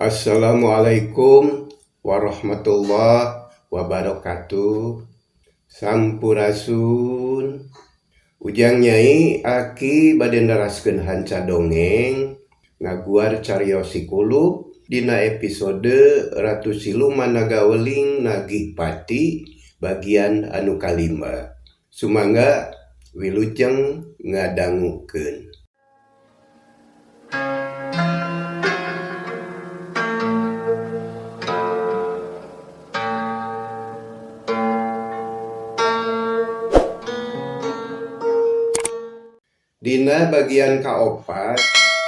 Assalamualaikum warahmatullahi wabarakatuh. Sampurasun. Ujang Nyai aki bade neraskeun hanca dongeng ngaguar cariyos Sikulub dina episode Ratu Siluman Nagaweling Nagih Pati bagian anu kalima. Sumangga wilujeng ngadangukeun. Dina bagian kaopat,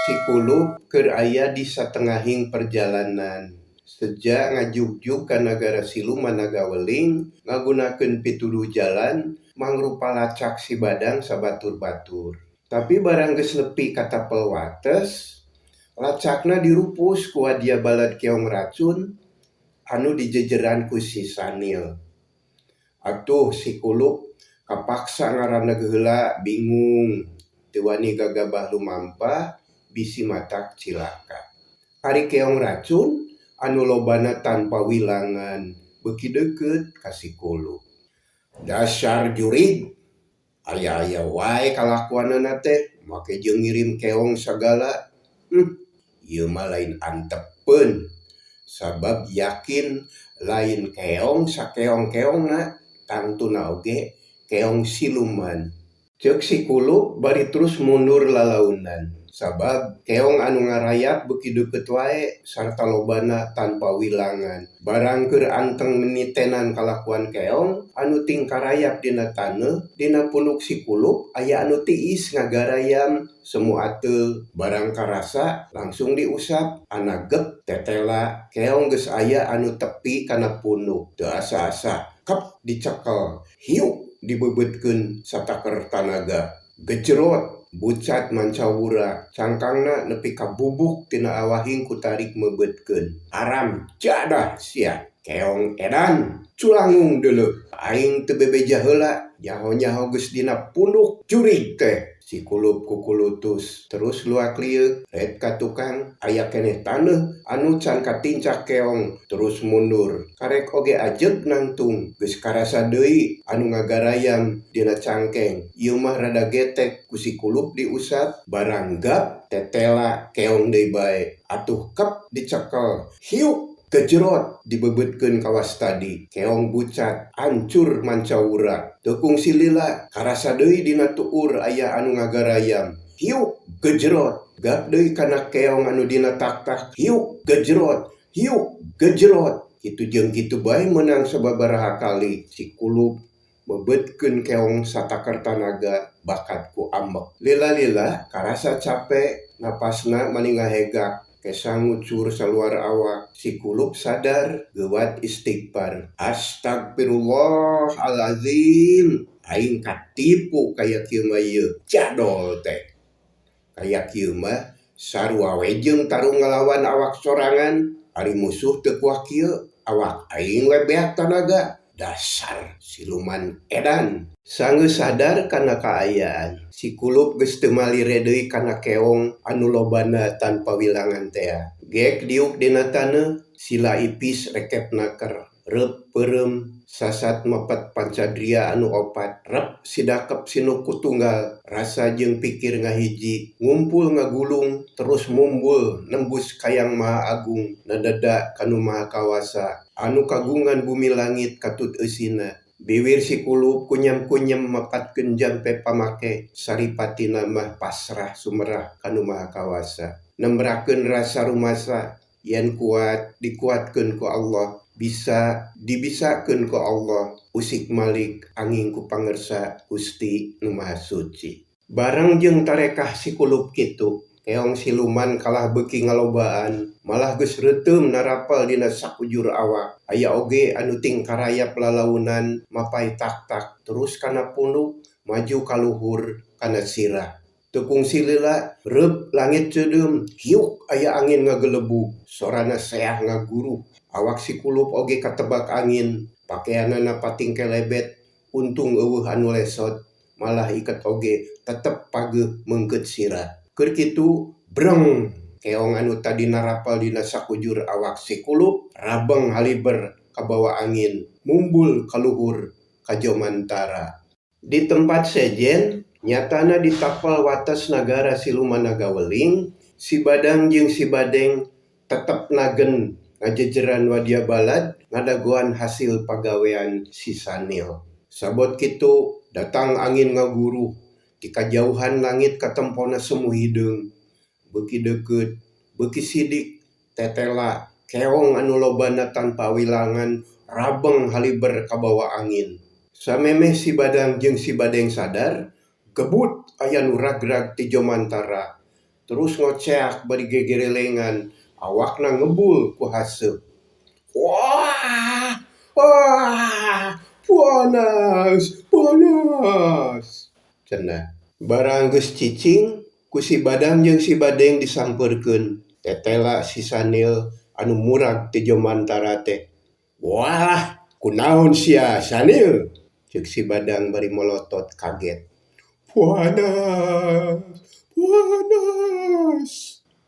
Sikulub keur aya di satengahing perjalanan. Sejak ngajugjug ka nagara Siluman Nagaweling ngagunakeun pituduh jalan mangrupa lacak si badang sabatur-batur. Tapi barang geus nepi ka tapel wates, lacakna dirupus ku wadia balad keong racun anu dijejeran ku si Sanil. Atuh Sikulub kapaksa ngaraneg heula bingung. Teu wani gagabah lumampah bisi matak cilaka. Ari keong racun anu lobana tanpa wilangan beuki deukeut ka Sikulub. Dasar jurig, aya-aya wae kalakuanana teh make jeung ngirim keong sagala. Ieu mah lain anteppeun. Sabab yakin lain keong sakeong-keongna tangtuna oge keong siluman. Ceuk Sikulub bari terus mundur lalaunan. Sabab keong anu ngarayap beuki deukeut wae sarta lobana tanpa wilangan. Barang keur anteng menitenan kalakuan keong anu ting karayap dina taneuh, dina punduk Sikulub aya anu tiis ngagarayam semu ateul. Barang karasa langsung diusap, anagep tetela keong geus aya anu tepi kana punduk. Teu asa-asa kep dicekel, hiuk dibebeutkeun sataker tanaga. Gejrot bucat mancawura, cangkangna nepi ka bubuk tina awahing ku tarik mebeutkeun. Aram jadah sia keong edan, culangung deuleu. Aing teu bebeja heula, nyaho-nyaho geus dina punduk jurig teh. Sikulub kukulutus terus luak lieu ret ka tukang aya keneh taneuh anu can katincak keong terus mundur. Karek oge ajeg nangtung geus karasa deui anu ngagarayam dina cangkeng. Ieu mah rada getek ku Sikulub diusap, barang gap tetela keong deui bae. Atuh kep dicekel, hiuk gejrot dibebeutkeun ka wastadi. Keong bucat hancur mancawura. Teu kungsi lila karasa deui dina tuur aya anu ngagarayam. Hiuk gejrot gap deui kana keong anu dina tak-tak. Hiuk gejrot, hiuk gejrot. Kitu jeung kitu bae meunang sababaraha kali Sikulub mebeutkeun keong satakar tanaga bakat ku ambek. Lila-lila karasa capek, napasna maninga hegak. Kesang ngucur saluar awak. Sikulub sadar geuwat istighfar. Astagfirullahalazim. Aing katipu kaya kieu mah ieu. Jadol teh. Kaya kieu mah sarua we jeung tarung ngalawan awak sorangan. Ari musuh teu kuah kieu, awak aing we beak tanaga. Dasar siluman edan. Sanggeus sadar kana kaayaan, Sikulub geus teu malire deui kana keong anu lobana tanpa wilangan teh. Gek diuk dina taneuh, sila ipis rekep naker. Reup peureum sasat mepet pancadria anu opat. Rep sidakep sinuku tunggal, rasa jeung pikir ngahiji. Ngumpul ngagulung terus mumbul nembus kayang Maha Agung. Nadeda kanu Maha Kawasa anu kagungan bumi langit katut eusina. Bibir Sikulub kunyem-kunyem mepatkeun jampe pamake. Saripatina mah pasrah sumerah kanu Maha Kawasa. Nembrakeun rasa rumasa, yen kuat dikuatkeun ku Allah, bisa dibisakeun ku Allah. Usik malik angin ku pangersa Gusti Nu Maha Suci. Bareng jeung tarekah Sikulub kitu, keong siluman kalah beuki ngalobaan, malah geus reuteum narapal dina sakujur awak. Aya oge anu ting karayap lalaunan mapai tak-tak terus kana punduk maju ka luhur kana sirah. Teu kungsi lila reup langit cedeum, hiuk aya angin ngagelebug, sorana seah ngaguruh. Awak Sikulub oge katebak angin, pakeanana pating kelebet, untung eueuh anu lesot, malah iket oge tetep pageuh meungkeut sirah. Keur kitu breng keong anu tadi narapal dina sakujur awak si kulup rabeng haliber kabawa angin mumbul kaluhur ka Jomantara. Di tempat sejen nyatana di tapal wates nagara siluman nagaweling si Badang jeung si Badeng tetep nagen ngajejeran wadia balad ngadagoan hasil pagawean si Sanil. Sabot kitu datang angin ngaguruh di kajauhan langit katempona semu hideung beuki deukeut beuki sidik tetela keong anu lobana tanpa wilangan rabeng haliber kabawa angin. Samemeh si Badang jeung si Badeng sadar gebut aya nu ragrag ti Jomantara terus ngoceak bari gegerelengan awakna ngebul ku haseup. Wah! Wah! Panas! Cenah. Barang geus cicing ku si Badang jeung si Badeng disampeurkeun. Tetela si Sanil anu murag ti Jomantara teh. Wah, kunaon sia Sanil? Ceuk si Badang bari molotot kaget. Panas.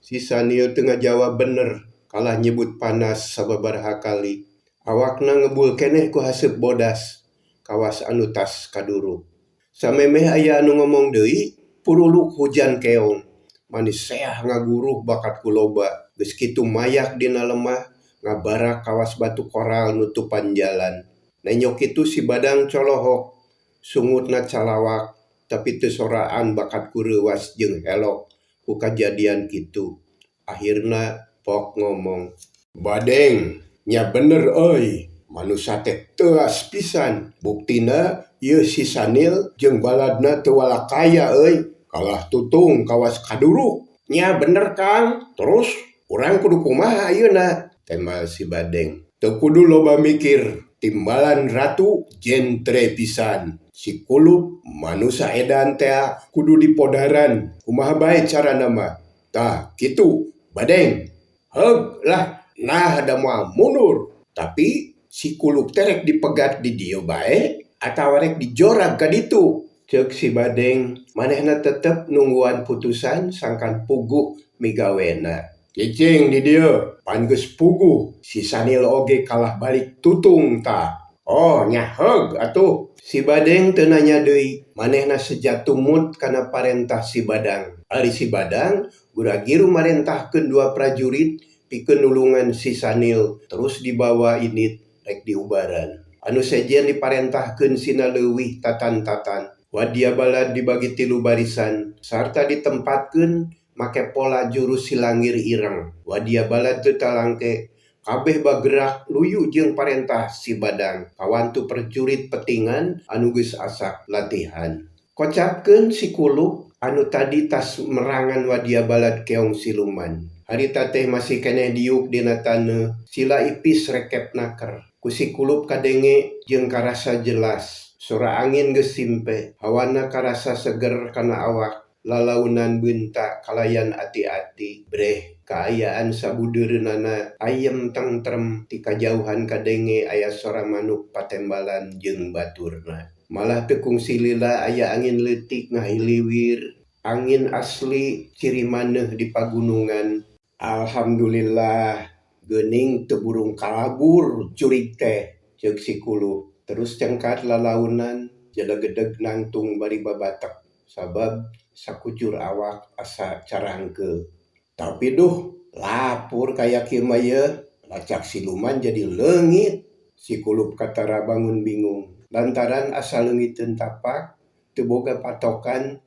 Si Sanil teu ngajawab bener, kalah nyebut panas sababaraha kali. Awakna ngebul keneh ku haseup bodas, kawas anu tas kaduruk. Samemeh aya anu ngomong deui, puruluk hujan keong. Manis seah ngaguruh bakat ku loba. Geus kitu mayak dina lemah, ngabarak kawas batu koral nutupan jalan. Nenyok kitu si Badang colohok, sungutna calawak, tapi teu soraan bakat ku reuwas jeung helok ku kajadian kitu. Akhirna Pok ngomong, Badeng, nya bener euy, manusa teh teuas pisan. Buktina ieu si Sanil jeung baladna teu walakaya euy, kalah tutung kawas kaduruk. Nya bener Kang, terus urang kudu kumaha ayeuna? Temal si Badeng. Teu kudu loba mikir, timbalan ratu jentre pisan. Si kulup manusa edan teh kudu dipodaran. Kumaha bae carana mah? Tah, kitu, Badeng. Heug lah, nah ada moal mundur. Tapi si kulup teh rek dipegat di dieu bae atawa rek dijorag ka ditu. Ceuk si Badeng, manehna tetep nungguan putusan sangkan puguh migawena. Cicing di dieu, pan geus puguh, si Sanil oge kalah balik tutung tah. Oh, nya heug atuh. Si Badeng teu nanya deui, manehna sejatumut kana parentah si Badang. Ari si Badang gura-giru marentahkeun 2 prajurit pikeun nulungan si Sanil terus dibawa init rek diubaran. Anu sejen diparentahkeun sina leuwih tatan-tatan. Wadia balad dibagi 3 barisan sarta ditempatkeun make pola jurus silangir ireng. Wadia balad teu talangke kabeh bagerak luyu jeung parentah si Badang kawantu prajurit petingan anu geus asak latihan. Kocapkeun si kulup anu tadi tas merangan wadia balad keong siluman. Harita teh masih keneh diuk dina taneuh, sila ipis rekep naker. Ku si kulup kadenge jeung karasa jelas. Sora angin geus simpe, hawana karasa seger kana awak. Lalaunan beunta kalayan ati-ati, breh kaayaan sabudeureunana ayem tentrem ti kajauhan kadenge aya sora manuk patembalan jeung baturna. Malah teu kungsi lila aya angin leutik ngahiliwir, angin asli ciri maneuh di pagunungan. Alhamdulillah geuning teu burung kalabur curig teh, ceuk si kulup. Terus cengkat lalaunan jedeg-gedeg nangtung bari babatek sabab sakujur awak asa carangke. Tapi duh, lapur kaya kieu mah ye, lacak siluman jadi leungit. Si kulup katara bangun bingung. Lantaran asa leungiteun tapak, teu boga patokan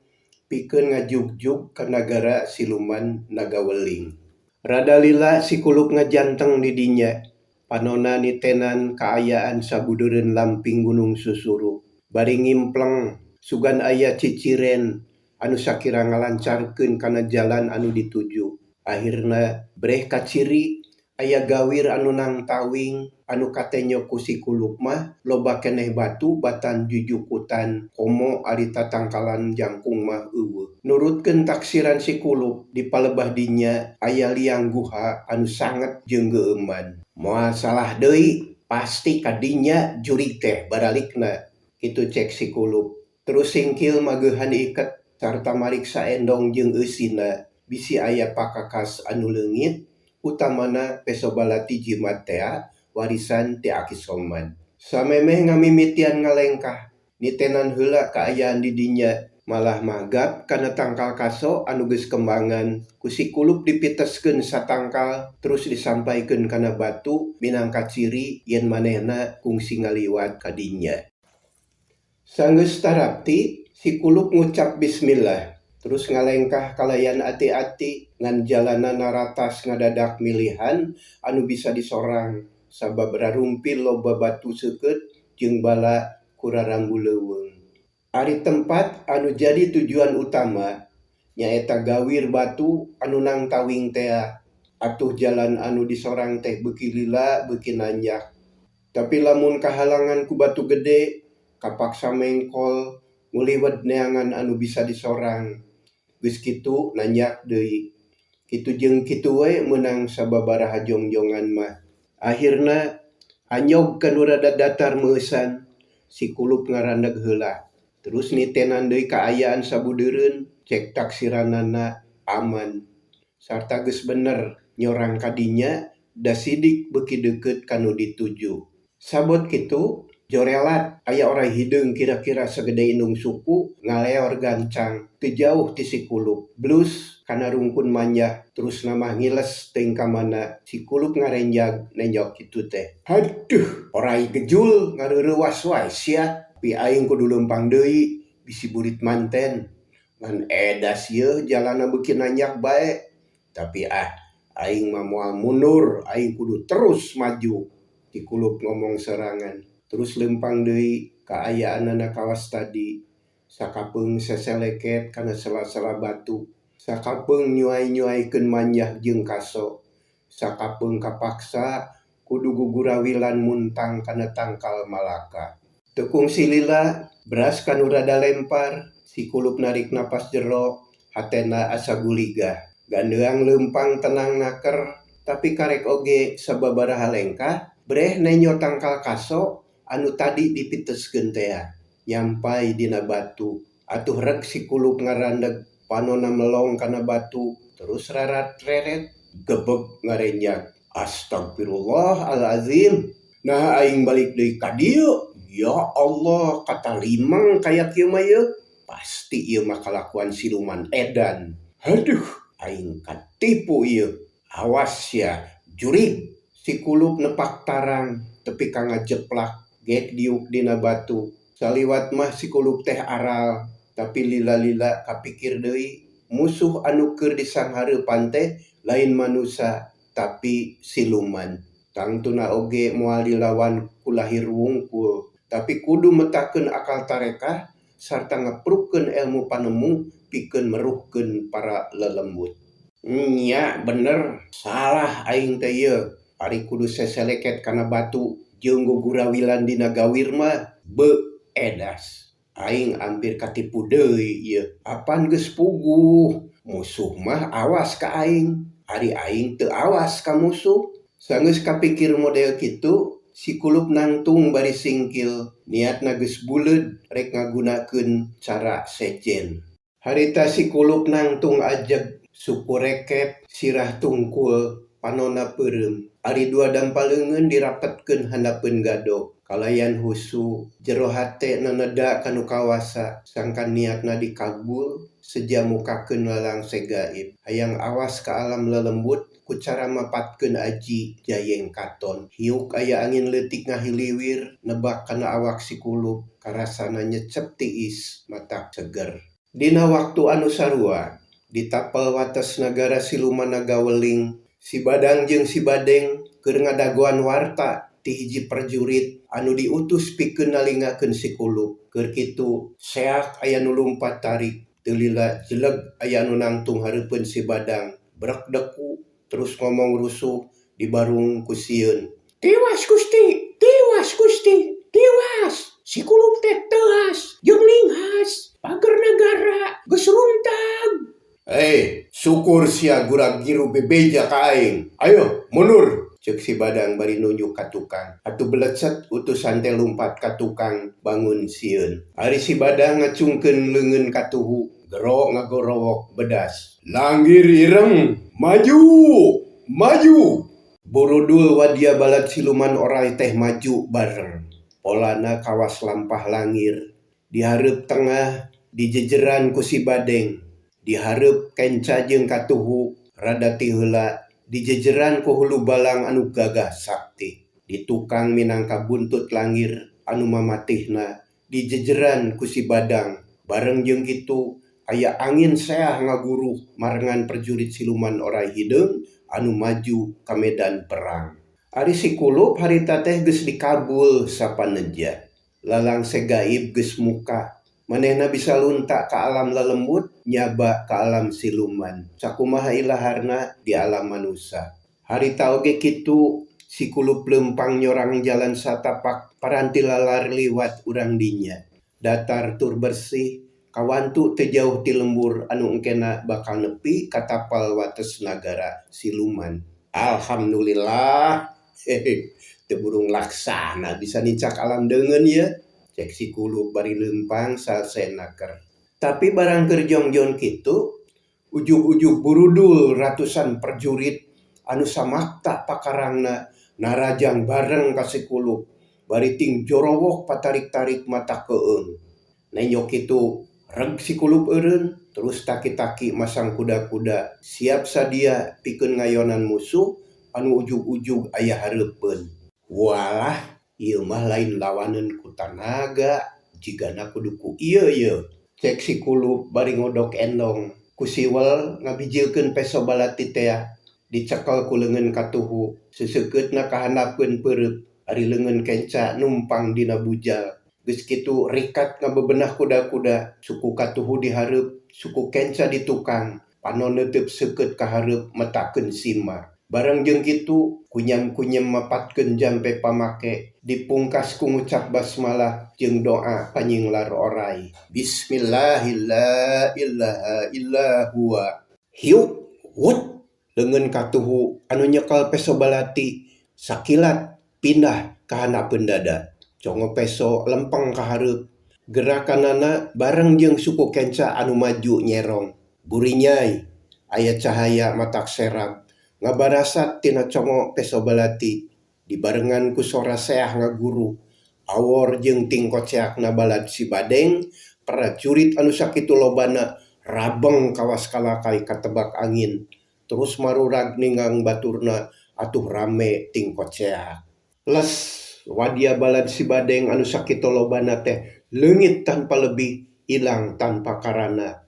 pikeun ngajugjug ka nagara siluman Nagaweling. Rada lila si kulup ngajanteng di dinya. Panonna nitenan kaayaan sabudeureun lamping Gunung Susuru. Bari ngimpleng sugan aya ciciren anu sakira ngalancarkeun kana jalan anu dituju. Akhirna breh kaciri aya gawir anu nangtawing anu katenyo ku si kulup mah loba keneh batu batan jujukutan komo ari tatangkalan jangkung mah eueuh. Nurutkeun taksiran si kulup di palebah dinya aya liang guha anu sanget jeung geueuman. Moal salah deui pasti kadinya jurig teh baralikna. Kitu cek si kulup. Terus singkil mageuhan iket sarta mariksa endong jeung eusina. bisi aya pakakas anu leungit utamana pesobalati jimat tea warisan ti Aki Soman. Samemeh ngamimitian ngalengkah nitenan heula kaayaan di dinya malah magap kana tangkal kaso anu geus kembangan ku si kulup dipiteskeun satangkal terus disampaikeun kana batu minangka ciri yen manehna kungsi ngaliwat ka dinya. Sanggeus tarapti si kulup ngucap bismillah terus ngalengkah kalayan ati-ati ngan jalanana ratas ngadadak milihan anu bisa disorang sabab rarumpil loba batu seukeut jeung bala kurarambu leuweung. Ari tempat anu jadi tujuan utama nyaeta gawir batu anu nang tawing tea. Atuh jalan anu disorang teh beuki lila beuki nanjak. Tapi lamun kahalangan ku batu gede, kapaksa mengkol nguliwet neangan anu bisa disorang. Geus kitu nanjak deui. Kitu jeung kitu we meunang sababaraha jongjongan mah. Akhirna anyog kanu rada datar meusan si kulup ngarandeg heula. Terus nitenan deui kaayaan sabudeureun cek taksiranana aman. Sarta geus bener nyorang ka dinya da sidik beuki deukeut kanu dituju. Sabot kitu jorelat aya orang hideung kira-kira sagede indung suku ngaleor gancang teu jauh ti si kulup. Blus kana rungkun manjah terus namah ngiles teuing ka mana si kulup ngarenjag nenjok kitu teh. Haduh, orai gejul ngareureuwas wae sia. Tapi aing kudu leumpang deui bisi burit manten. Ngan edas ieu jalana beuki nanjak bae. Tapi aing mah moal mundur, aing kudu terus maju. Ti kulup ngomong serangan. Terus leumpang deui kaayaanana kawas tadi. Sakapeung seseleket kana sela-sela batu. Sakapeung nyuai-nyuaikeun manjah jeung kaso. Sakapeung kapaksa kudu gugurawilan muntang kana tangkal malaka. Tekung silila beras kanu rada lempar, si kulup narik napas jero, hatena asa guligah. Gandeang leumpang tenang naker, tapi karek oge sababaraha lengkah, breh nenyo tangkal kaso anu tadi dipiteskeun tea. Nyampai dina batu, atuh rek si kulup ngarandeg panonna melong kana batu, terus rarat reret, gebeg ngarenjag. Astagfirullahalazim. Nah aing balik deui ka dieu. Ya Allah, kata limang kayak kieu mah yeuh. Pasti ieu mah kalakuan siluman edan. Haduh, aing katipu ieu. Awas ya, jurig. Si kulup nepak tarang, tepi ka ngajeplak, gek diuk dina batu. Saliwat mah si kulup teh aral, tapi lila-lila kapikir deui, musuh anu keur disanghareupan teh lain manusia, tapi siluman. Tangtuna oge moal dilawan ku lahir wungkul. Tapi kudu metakeun akal tarekah sarta ngaprukeun ilmu panemu pikeun meruhkeun para lelembut. Nya bener, salah aing teh ieu. Ari kudu seseleket kana batu jeung gugurawilan dina gawir mah edas. Aing hampir katipu deui ieu. Apan geus puguh, musuh mah awas ka aing. Ari aing teu awas ka musuh. Sanggeus kapikir model kitu, si kulup nangtung bari singkil, niatna geus buleud rek ngagunakeun cara sejen. Harita si kulup nangtung ajeg suku reket sirah tungkul panonna peureum. Ari dua dampaleungeun dirapetkeun handapeun gado. Kalayan husu jero hate naneda kanu kawasa sangkan niatna dikabul seja mukakeun lalangseh gaib. Hayang awas ka alam lelembut ku cara mapatkeun aji jayeng katon. Hiuk aya angin leutik ngahiliwir nebak kana awak si kulup karasana nyecep tiis matak seger. Dina waktu anu sarua di tapel wates nagara siluman nagaweling si Badang jeung si Badeng keur ngadagoan warta ti hiji prajurit anu diutus pikeun nalingakeun si kulup. Keur kitu seak aya nu lumpat tarik, teu lila jeleg aya nu nangtung hareupeun si Badang. Brek deku terus ngomong rusuh dibarung ku sieun. Tiwas Gusti, tiwas Gusti, tiwas. Si kulup teh teuas jeung linghas, pager nagara geus runtag. Syukur sia gurag giru bebeja ka aing. Ayo mundur. Cek si Badang bari nunjuk ka tukang. Atuh belecet utusan teh lumpat ka tukang bangun sieun. Ari si Badang ngacungkeun leungeun ka tuhu, Gerok ngagorowok bedas. Langgir ireng, maju, maju. Borudul wadia balad siluman orai teh maju bareng. Polana kawas lampah langir. Dihareup tengah dijejeran ku si badeng. Dihareup kenca jeung katuhu rada ti heula dijejeran ku hulu balang anu gagah sakti. Ditukang minangka buntut langir anu mamatihna dijejeran ku si badang. Bareng jeung kitu aya angin seah ngaguruh marengan perjurit siluman orai hideung anu maju ka medan perang. Ari si kulup harita teh geus dikabul sapaneja. Lalang segaib geus muka. Manehna bisa lunta ka alam lelembut, nyaba ka alam siluman. Sakumaha ilaharna di alam manusia. Harita oge kitu si kulup lempang nyorang jalan satapak paranti lalar liwat urang dinya. Datar tur bersih, kawantu teu jauh ti lembur anu engkena bakal nepi ka tapal wates nagara siluman. Alhamdulillah, teu burung laksana bisa nicak alam deungeun ya. Cek si kulup bari lempang salsenaker. Tapi barang keur jongjon kitu, ujug-ujug burudul ratusan perjurit anu samakta pakarangna narajang bareng ka si kulup. Bari ting jorowok patarik-tarik mata keung. Nenyok kitu reg si kulup eureun, terus taki-taki masang kuda-kuda siap sadia pikeun ngayonan musuh anu ujug-ujug aya hareupeun. Walah, ieu mah lain lawaneun ku tanaga, jigana kudu ku ieu. Cek si kulup bari ngodok endong. Ku siwel ngabijilkeun peso balati teh dicekel ku leungeun katuhu. Seseukeutna kahandapkeun peureup ari leungeun kenca numpang dina bujal. Geus kitu rikat ngabebenah kuda-kuda, suku katuhu dihareup, suku kenca ditukang, panon neuteub seukeut ka hareup metakeun sima. Bareng jeung kitu kunyam-kunyem mapatkeun jampe pamake, dipungkas ku ngucap basmalah jeung doa panyinglar orai. Bismillahirrahmanirrahim. Hiup, wut, leungeun katuhu anu nyekel peso balati sakilat pindah ka hanapeun dada. Congo peso lempeng ka hareup. Gerakanana bareng jeung suku kenca anu maju nyerong. Burinyai aya cahaya matak serap ngabarasat tina congo peso balati. Dibarengan ku sora seah ngaguru. Awor jeung tingkoceakna balad si badeng, prajurit anu sakitu lobana rabeng kawas kalakai katebak angin. Terus marurag ninggang baturna atuh rame tingkoceak. Les wadia balad si badeng anu sakitu lobana teh leungit tanpa lebih, ilang tanpa karana.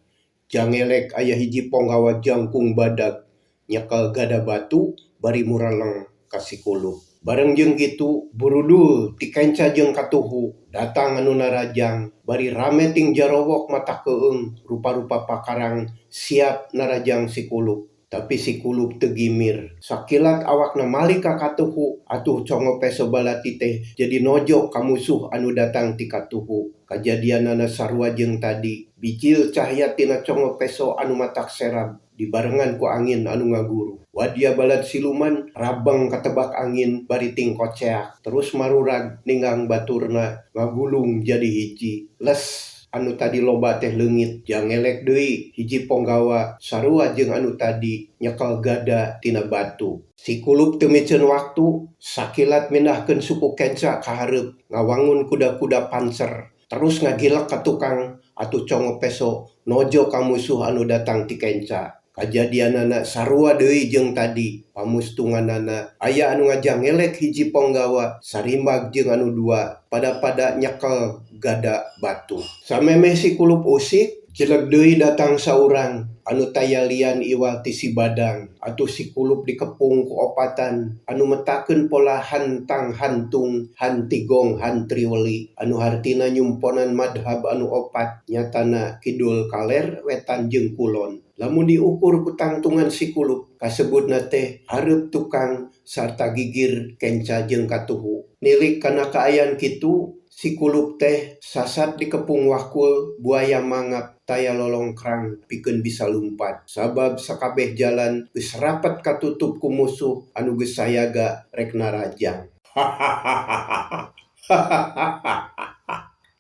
Jangelek aya hiji ponggawa jangkung badag nyekel gada batu bari muraleng ka si kulup. Bareng jeung kitu burudul ti kenca jeung katuhu datang anu narajang bari rame ting jarowok mata keung rupa-rupa pakarang siap narajang si kulup. Tapi si kulup teu gimir. Sakilat awakna malih ka katuhu, atuh congo peso balati teh jadi nojo ka musuh anu datang ti katuhu. Kajadianana sarua jeung tadi, bijil cahya tina congo peso anu matak serab dibarengan ku angin anu ngaguru. Wadia balad siluman rabeng katebak angin bari tingkoceak, terus marurag ninggang baturna ngagulung jadi hiji. Les anu tadi loba teh leungit, jangelek deui hiji ponggawa sarua jeung anu tadi nyekel gada tina batu. Si kulup teu miceun waktu, sakilat mindahkeun suku kenca ka hareup ngawangun kuda-kuda panser. Terus ngagilek ka tukang atuh congo peso nojo ka musuh anu datang ti kenca. Kajadianana sarua deui jeung tadi, pamustunganana aya anu ngajangelek hiji ponggawa sarimbag jeung anu dua pada nyekel gada batu. Samemeh si kulup usik, jeleg deui datang saurang anu tayalian iwal ti si badang. Atuh si kulup dikepung ku opatan anu metakeun pola hantang hantung hantigong hantriweli anu hartina nyumponan madhab anu opat, nyatana kidul kaler wetan jeung kulon. Lamun diukur ku tangtungan si kulup, kasebutna teh hareup tukang sarta gigir kenca jeung katuhu. Nilik kana kaayaan kitu, si kulup teh sasat dikepung wakul buaya mangap taya lolongkrang pikeun bisa lumpat. Sabab sakabeh jalan geus rapet katutup ku musuh anu geus sayaga rek narajang.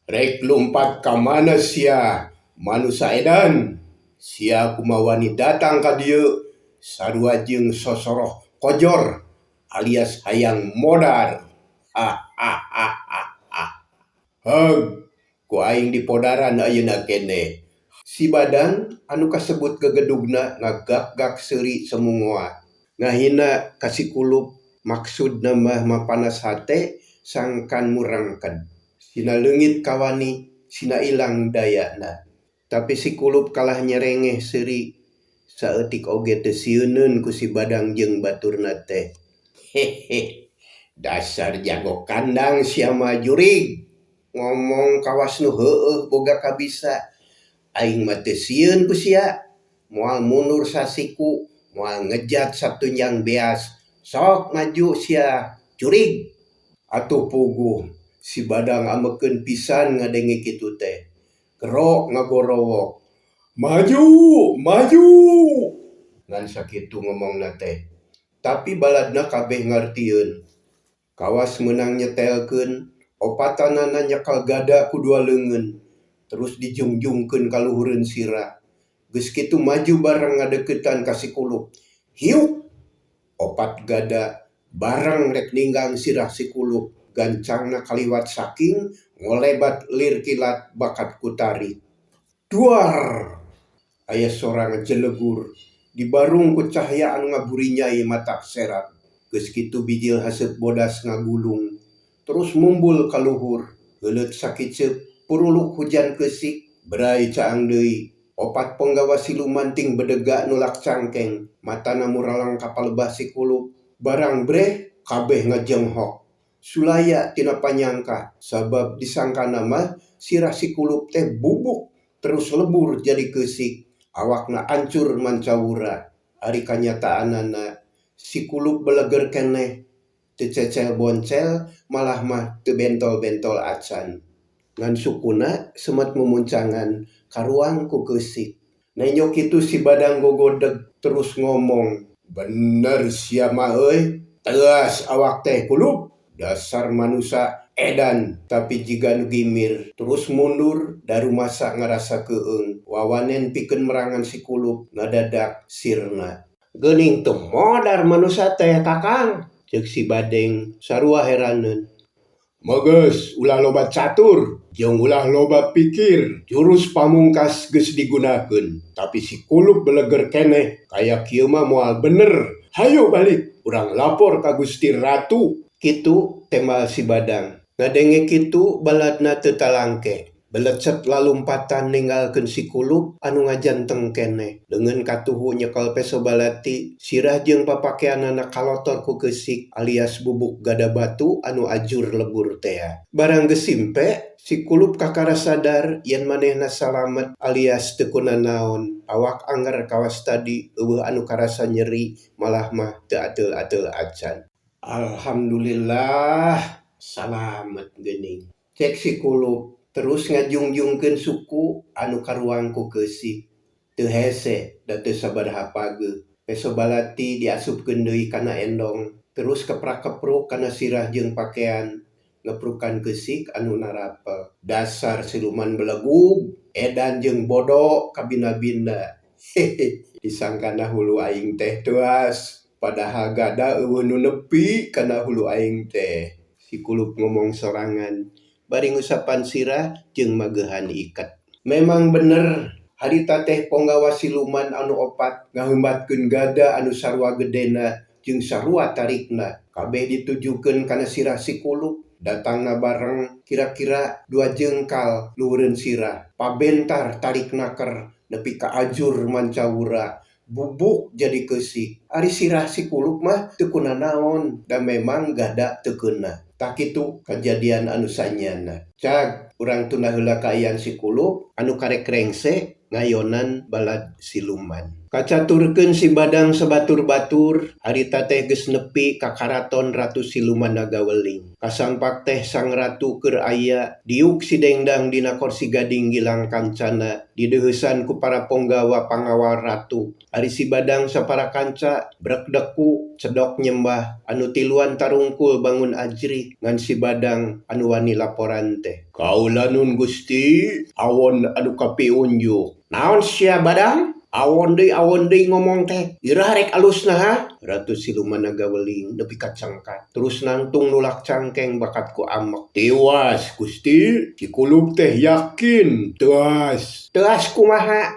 Rek lumpat ka mana sia? Manusia edan, sia kumawani datang ka dieu sarua jeung sosoroh kojor alias hayang modar. Heg, ku aing di podaran ayeuna kene. Si Badang anu kasebut gegedugna ngagak-gak seuri semungoa. Ngahina kasih kulup maksud mah mapanas hate sangkan murangkan. Sina leungit kawani, sina ilang dayana. Tapi si kulup kalah nyerengeh seuri saeutik oge teu sieuneun ku si Badang jeung baturna teh. Hehe, dasar jago kandang sia mah jurig. Ngomong kawas nu heueuh boga kabisa. Aing mah teu sieun ku sia. Moal mundur sasiku, moal ngejat satunjang beas. Sok maju sia jurig. Atuh puguh, si Badang amekeun pisan ngadenge kitu teh. Kerok ngagorowok. Maju, maju. Ngan sakitu ngomongna teh. Tapi baladna kabeh ngartieun. Kawas menang nyetelkeun, opatanana nyekal gada ku dua leungeun. Terus dijungjungkeun ka luhureun sira. Geus kitu maju bareng ngadeukeutan ka si kulup. Hiuk, opat gada bareng rek ninggang sirah si kulup. Gancangna kaliwat saking ngolebat lir kilat bakat kutari. Duar! Aya sorang jelegur. Dibarung ku cahya anu ngaburinyai mata serat. Geus kitu bijil haseup bodas ngagulung. Terus mumbul ka luhur. Heuleut sakiceup puruluk hujan keusik. Berai caang deui. Opat penggawa siluman ting bedega nulak cangkeng. Matana muralang kapalebah si kulup. Barang breh kabeh ngajenghok. Sulaya tina panyangka. Sabab disangkana mah sirah si kulup teh bubuk. Terus lebur jadi keusik. Awakna ancur mancawura. Ari kanyataanana si kulup beleger keneh. Teu cecel boncel malah mah teu bentol-bentol acan. Ngan sukuna semet memuncangan karuang ku keusik. Nenyo kitu si Badang gogodeg terus ngomong. Bener sia mah euy. Teas awak teh kulup. Dasar manusia edan tapi jiga nu gimir. Terus mundur daru masa ngarasa keung. Wawanen pikeun merangan si kulup ngadadak sirna. Geuning teu modar manusia teh kakang. Ceuk si Badeng sarua heraneun. Meges ulah loba catur jeung ulah loba pikir. Jurus pamungkas geus digunakeun. Tapi si kulup beleger keneh kaya kieu mah moal bener. Hayo balik urang lapor ka Gusti Ratu. Kitu tembal si Badang. Ngadenge kitu baladna teu talangke. Belecet lalumpatan ninggalkeun si kulup anu ngajanteng keneh. Leungeun katuhu nyekel peso balati, sirah jeung papakeanana kalotor ku keusik alias bubuk gada batu anu ajur lebur teh. Barang geus simpe, si kulup kakara sadar yen manehna salamet alias teu kuna naon. Awak angger kawas tadi eueuh anu karasa nyeri malah mah teu ateul-ateul acan. Alhamdulillah salamet geuning. Cek si kulup terus ngajungjungkeun suku anu karuang ku keusik. Teu hese da teu sabaraha pageuh. Peso balati diasupkeun deui kana endong. Terus keprak-kepruk kana sirah jeung pakean. Ngeprukan keusik anu narapel. Dasar siluman belegug, edan jeung bodo kabina-bina. Hehe, disangkana hulu aing teh tuas. Padahal gada eueuh nu nepi kana hulu aing teh. Si kulup ngomong sorangan. Bari ngusapan sirah jeung mageuhan iket. Memang bener harita teh ponggawa siluman anu opat ngaheumbatkeun gada anu sarua gedena jeung sarua tarikna. Kabeh ditujukeun kana sirah si kulup. Datangna bareng kira-kira 2 jengkal luhureun sirah. Pabentar tarik naker nepi ka ajur mancawura. Bubuk jadi keusik. Ari sirah si kulup mah teu kuna naon da memang gada teu keuna. Tak kitu kejadian anu sanyana. Cag urang tunda heula ka ayan si kulup anu karek rengse ngayonan balad siluman. Kacaturkeun si Badang sabatur-batur, harita teh geus nepi ka karaton Ratu Siluman Nagaweling. Kasangpak teh sang ratu keur aya diuk si Dengdang dina kursi gading gilang kancana, dideuheusan ku para ponggawa pangawal ratu. Ari si Badang sapara kanca brek deku cedok nyembah anu tiluan tarungkul bangun ajri ngan si Badang anu wani laporan teh. Kaula nun Gusti, awon anu kapiunjuk. Naon sia Badang? Awon deui ngomong teh. Irah rek alusna ha. Ratu Siluman Nagaweling nepi ka cangkat. Terus nangtung nulak cangkeng bakat ku amek. Tiwas Gusti, Cikulup teh yakin. Teas. Teas kumaha?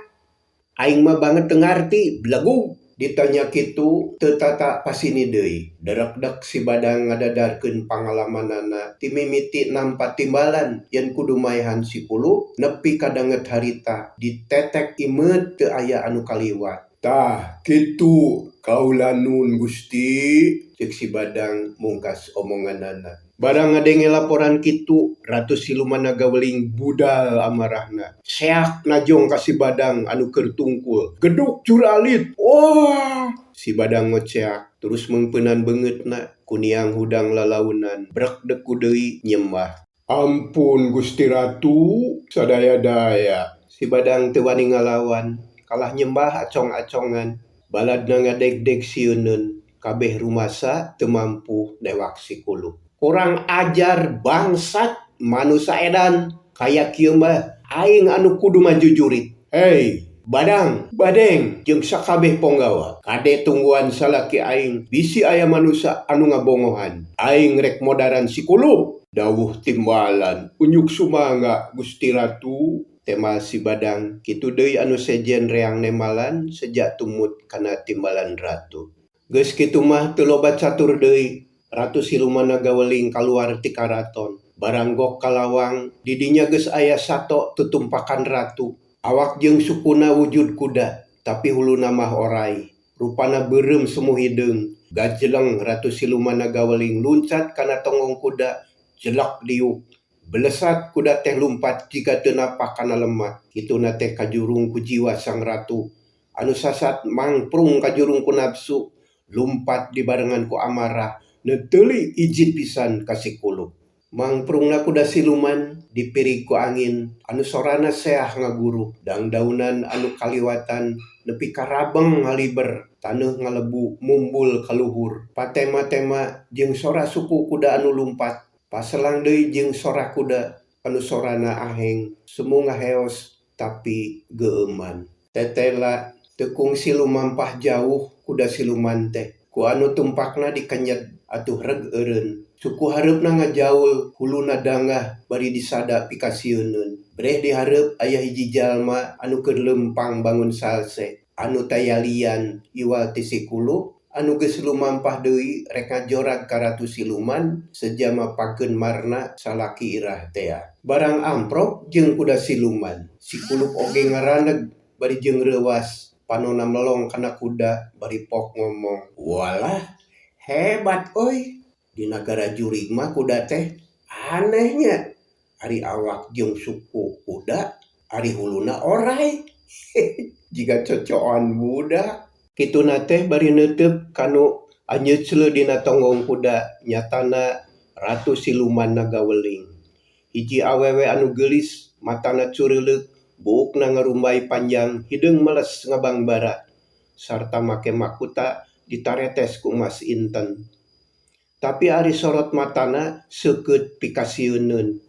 Aing mah banget teu ngarti, belagu. Ditanya kitu teu tata pasini deui. Derekdek si Badang ngadadarkeun pangalamanana ti mimiti nampa timbalan yen kudu maehan si Kulup nepi ka danget harita ditetek imeut teu aya anu kaliwat. Tah kitu kaula nun Gusti, cek si Badang mungkas omonganana. Barang ngadenge laporan kitu, Ratu Siluman Nagaweling budal amarahna. Seak najong ka si Badang anu keur tungkul. Geduk curalit. Wah! Si Badang ngoceak. Terus mengpeunan beungeutna kuniang hudang lalaunan. Brek deku deui nyembah. Ampun Gusti Ratu, sadaya-daya. Si Badang teu wani ngalawan. Kalah nyembah acong-acongan. Baladna ngadeg-deg sieuneun. Kabeh rumasa teu mampu newak si Kulup. Kurang ajar bangsat manusia edan kayak kieu mah aing anu kudu maju jurit. Hei Badang, Badeng, jeung sakabeh ponggawa. Kade tungguan salaki aing bisi aya manusia anu ngabongohan. Aing rek modaran si Kulup. Dawuh timbalan, unyuk sumangga Gusti Ratu. Tema si Badang, kitu deui anu sejen reang nemalan sejak tumut kana timbalan ratu. Geus kitu mah teu loba catur deui. Ratu Siluman Nagaweling kaluar ti karaton. Baranggok kalawang, didinya geus aya sato tutumpakan ratu. Awak jeung sukuna wujud kuda, tapi huluna mah orai. Rupana beureum semu hideung. Gajeleng Ratu Siluman Nagaweling luncat kana tonggong kuda, jelek diuk. Belesat kuda teh lumpat jika teu napak kana lemah. Kituna teh kajurung ku jiwa sang ratu. Anu sasat mangprung kajurung ku nafsu, lumpat dibarengan ku amarah. Neuteuli ijit pisan ka si Kulup. Mangprungna kuda siluman dipirig ku angin anu sorana seah ngaguru. Dangdaunan anu kaliwatan nepi ka rabeng ngaliber. Taneuh ngalebu mumbul ka luhur. Patema-tema jeung sora suku kuda anu lumpat. Paselang deui jeung sora kuda anu sorana aheng. Semu ngaheos tapi geueuman. Tetela teu kungsi lumampah jauh kuda siluman teh. Ku anu tumpakna dikenyet atuh reg eureun. Suku hareupna ngajaul, huluna dangah bari disada pikasieun. Breh dihareup aya hiji jalma anu keur lempang bangun salse. Anu tayalian iwal ti si Kulup, anu geus lumampah deui rek ngajorag ka Ratu Siluman sejama pakeun marna salaki irah tea. Barang amprok jeung kuda siluman. Si Kulup oge ngaraneg bari jeung reuwas. Panonna melong kana kuda bari pok ngomong. Walah, hebat oi. Di nagara jurig mah kuda teh anehnya. Ari awak jeung suku kuda, ari huluna orai. Jika cocokan budak. Kituna teh bari neuteup kanu anjeusleun dina tonggong kuda. Nyatana Ratu Siluman Nagaweling. Hiji awewe anu geulis, matana cureuleuk, buukna ngarumbai panjang, hideung meles ngabangbara. Sarta make mahkota ditaretes ku emas inten. Tapi ari sorot matana seukeut pikasieun.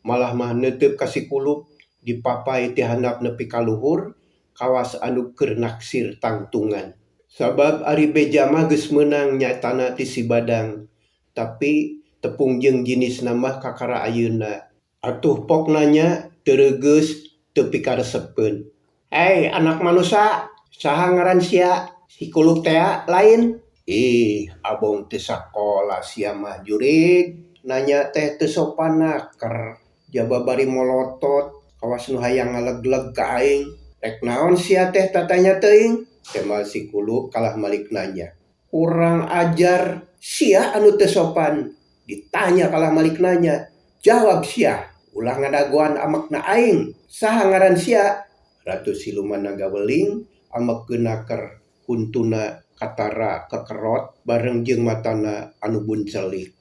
Malah mah neuteup ka si Kulup dipapai ti handap nepi ka luhur kawas anu keur naksir tangtungan. Sabab ari beja mah geus meunang nyatana ti si Badang. Tapi tepung jeung jinisna mah kakara ayeuna. Atuh pok nanya teu reugeus teu pikaresepkeun. Hei anak manusia, saha ngaran sia? Si Kulup teh lain? Ih, abong teu sakola sia mah jurig. Nanya teh teu sopan naker. Jaba bari molotot, kawas nu hayang ngalegleg ka aing. Rek naon sia teh tatanya teuing? Tema si Kulup kalah malik nanya. Kurang ajar, sia anu teu sopan. Ditanya kalah malik nanya. Jawab sia, ulah ngadagoan amakna aing. Saha ngaran sia? Ratu Siluman Nagaweling amekeun naker huntuna katara kekerot bareng jeung matana anu buncelik.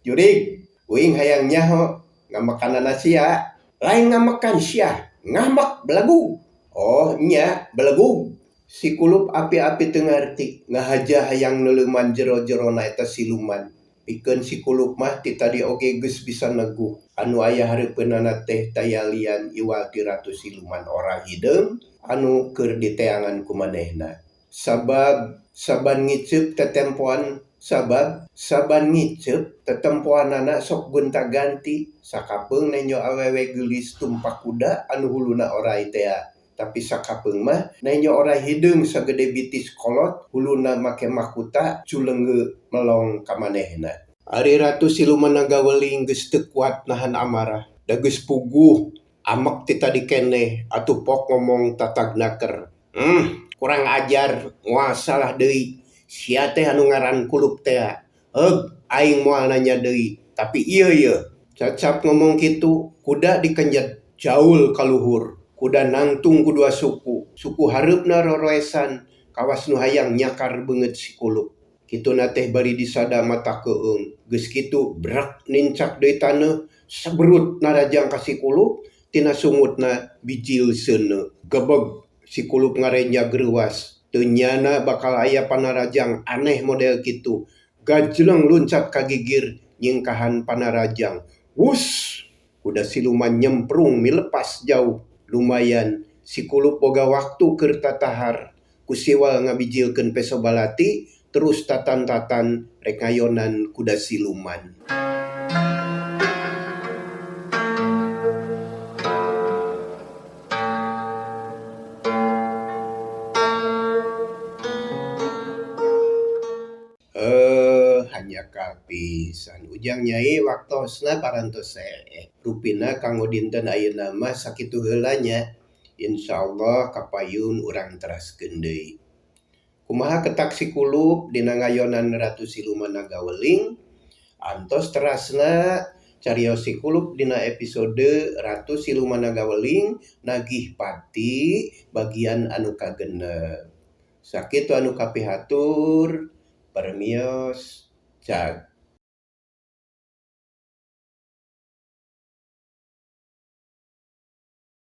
Jurig, uing hayang nyaho ngamakanana sia. Lain ngamakan sia, ngamak belagu. Oh nya belagu. Si kulup api-api teu ngarti ngahaja hayang neuleuman jero-jerona eta siluman. Pikeun si kulup mah ti tadi oge geus bisa neguh. Anu aya hareupeunana teh tayalian iwal ti ratu siluman ora hideung anu keur diteangan ku manehna. Sabab saban ngiceup tetempoanana sok gonta-ganti sakapeung nenyo awewe geulis tumpak kuda anu huluna oray tea. Tapi sakapeung mah nenyo oray hideung sagede bitis kolot huluna make mahkota culeungeu melong ka manehna. Ari ratu siluman nagaweling geus teu kuat nahan amarah. Da geus puguh amek ti tadi keneh atuh pok ngomong tatagnaker. Kurang ajar nguasalah deui. Sia teh anu ngaran kulup teh. Aing moal nanya deui, tapi ieu. Cacap ngomong kitu, kuda dikenjet jaul ka luhur. Kuda nangtung ku dua suku. Suku hareupna roroesan, kawas nu hayang nyakar beungeut si kulup. Kituna teh bari disada mata keung. Geus kitu brak nincak deui taneuh, saberut narajang ka si kulup, tina sungutna bijil seuneu. Gebeg si kulup ngarenja geuruas. Teu nyana bakal aya panarajang aneh model kitu. Gajleng luncat ka gigir nyingkahan panarajang. Wus! Kuda siluman nyemprung milepas jauh. Lumayan si kulup boga waktu keur tatahar. Kusiwal ngabijilkeun peso balati terus tatan-tatan rek ngayonan kuda siluman. Hanya kapisan ujang nyai waktosna parantos rupina kanggo dinten ayeuna mah sakitu heula nya. Insyaallah kapayun urang teraskeun deui. Kumaha ketak si kulup dina ngayonan ratu siluman nagaweling? Antos terasna carios si kulup dina episode Ratu Siluman Nagaweling nagih pati bagian anu kagenep. Sakitu anu kapihatur, permios, jag.